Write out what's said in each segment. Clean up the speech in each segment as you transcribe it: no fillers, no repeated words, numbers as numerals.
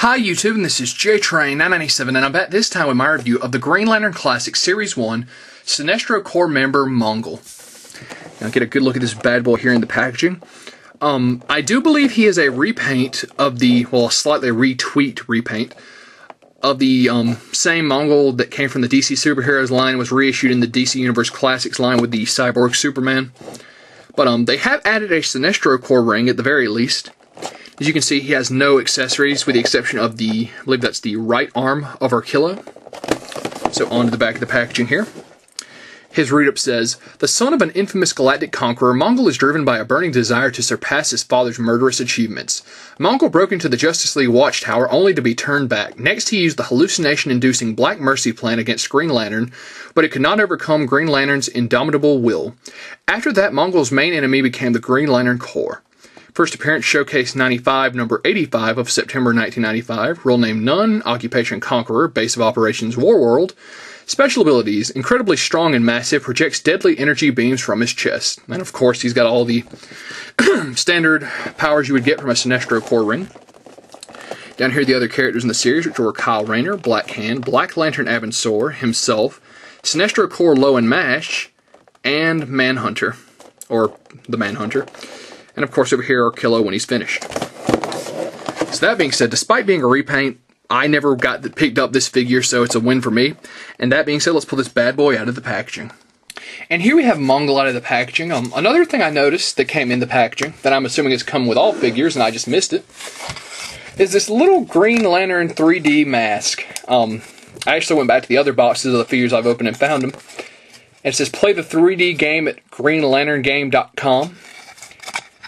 Hi YouTube, and this is JTrain997, and I'm back this time with my review of the Green Lantern Classic Series 1 Sinestro Corps member Mongul. Now get a good look at this bad boy here in the packaging. I do believe he is a repaint of the, well, a slightly retweaked repaint of the same Mongul that came from the DC Superheroes line and was reissued in the DC Universe Classics line with the Cyborg Superman. But they have added a Sinestro Corps ring at the very least. As you can see, he has no accessories with the exception of the, I believe that's the right arm of our Kilo. So on to the back of the packaging here. His read-up says, "The son of an infamous galactic conqueror, Mongul is driven by a burning desire to surpass his father's murderous achievements. Mongul broke into the Justice League Watchtower only to be turned back. Next, he used the hallucination-inducing Black Mercy plan against Green Lantern, but it could not overcome Green Lantern's indomitable will. After that, Mongul's main enemy became the Green Lantern Corps. First appearance, Showcase 95, number 85 of September 1995. Role name None. Occupation Conqueror. Base of Operations Warworld. Special abilities, incredibly strong and massive, projects deadly energy beams from his chest." And of course, he's got all the standard powers you would get from a Sinestro Corps ring. Down here are the other characters in the series, which were Kyle Rayner, Black Hand, Black Lantern Abensor, himself, Sinestro Corps Low and Mash, and Manhunter, or the Manhunter. And of course over here are Kilo when he's finished. So that being said, despite being a repaint, I never picked up this figure, so it's a win for me. And that being said, let's pull this bad boy out of the packaging. And here we have Mongul out of the packaging. Another thing I noticed that came in the packaging, that I'm assuming is come with all figures, and I just missed it, is this little Green Lantern 3D mask. I actually went back to the other boxes of the figures I've opened and found them. And it says, "Play the 3D game at greenlanterngame.com.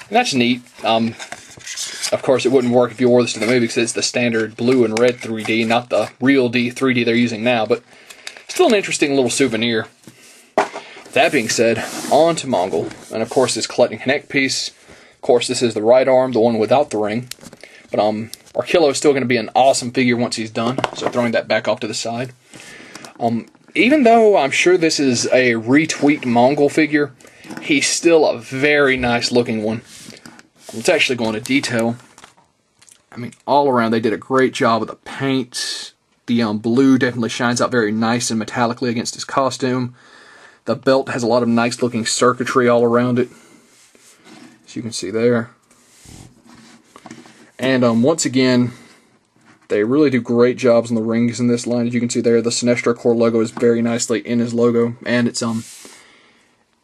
And that's neat. Of course, it wouldn't work if you wore this to the movie because it's the standard blue and red 3D, not the real 3D they're using now, but still an interesting little souvenir. That being said, on to Mongul. And of course, this Collect and Connect piece. Of course, this is the right arm, the one without the ring. But our Kilo is still going to be an awesome figure once he's done, so throwing that back off to the side. Even though I'm sure this is a retweaked Mongul figure, he's still a very nice looking one. Let's actually go into detail. I mean, all around they did a great job with the paint. The blue definitely shines out very nice and metallically against his costume. The belt has a lot of nice looking circuitry all around it, as you can see there. And once again, they really do great jobs on the rings in this line. As you can see there, the Sinestro Corps logo is very nicely in his logo, and it's on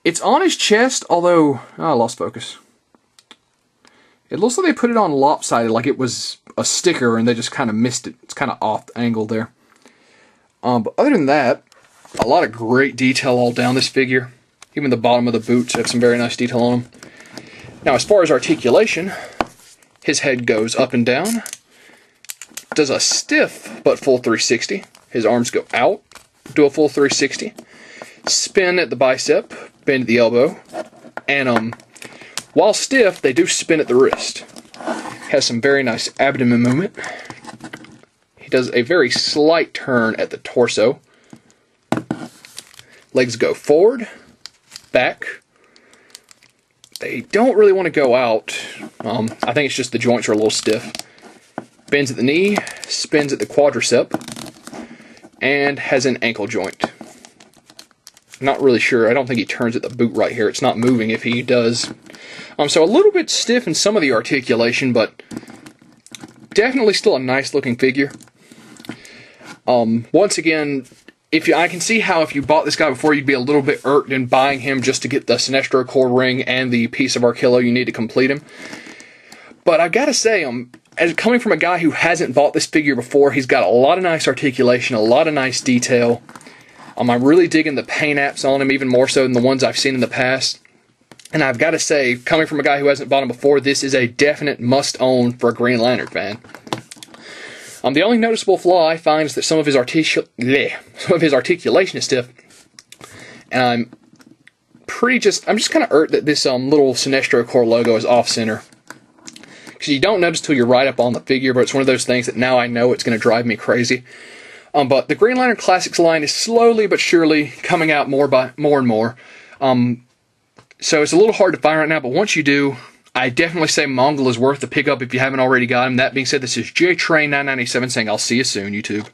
his chest. Although I lost focus. It looks like they put it on lopsided, like it was a sticker, and they just kind of missed it. It's kind of off the angle there. But other than that, a lot of great detail all down this figure. Even the bottom of the boots have some very nice detail on them. Now, as far as articulation, his head goes up and down. Does a stiff but full 360. His arms go out, do a full 360. Spin at the bicep, bend at the elbow, and while stiff, they do spin at the wrist. Has some very nice abdomen movement. He does a very slight turn at the torso. Legs go forward, back. They don't really want to go out. I think it's just the joints are a little stiff. Bends at the knee, spins at the quadricep, and has an ankle joint. Not really sure. I don't think he turns at the boot right here. It's not moving if he does. So a little bit stiff in some of the articulation, but definitely still a nice looking figure. Once again, I can see how if you bought this guy before, you'd be a little bit irked in buying him just to get the Sinestro Corps ring and the piece of our Kilo you need to complete him. But I've got to say, as coming from a guy who hasn't bought this figure before, he's got a lot of nice articulation, a lot of nice detail. I'm really digging the paint apps on him, even more so than the ones I've seen in the past. And I've got to say, coming from a guy who hasn't bought him before, this is a definite must-own for a Green Lantern fan. The only noticeable flaw I find is that some of his articulation is stiff. And I'm just kind of irked that this little Sinestro Corps logo is off-center. Because you don't notice till you're right up on the figure, but it's one of those things that now I know it's going to drive me crazy. But the Green Lantern Classics line is slowly but surely coming out more and more. So it's a little hard to find right now, but once you do, I definitely say Mongul is worth the pickup if you haven't already got him. That being said, this is JTrain997 saying I'll see you soon, YouTube.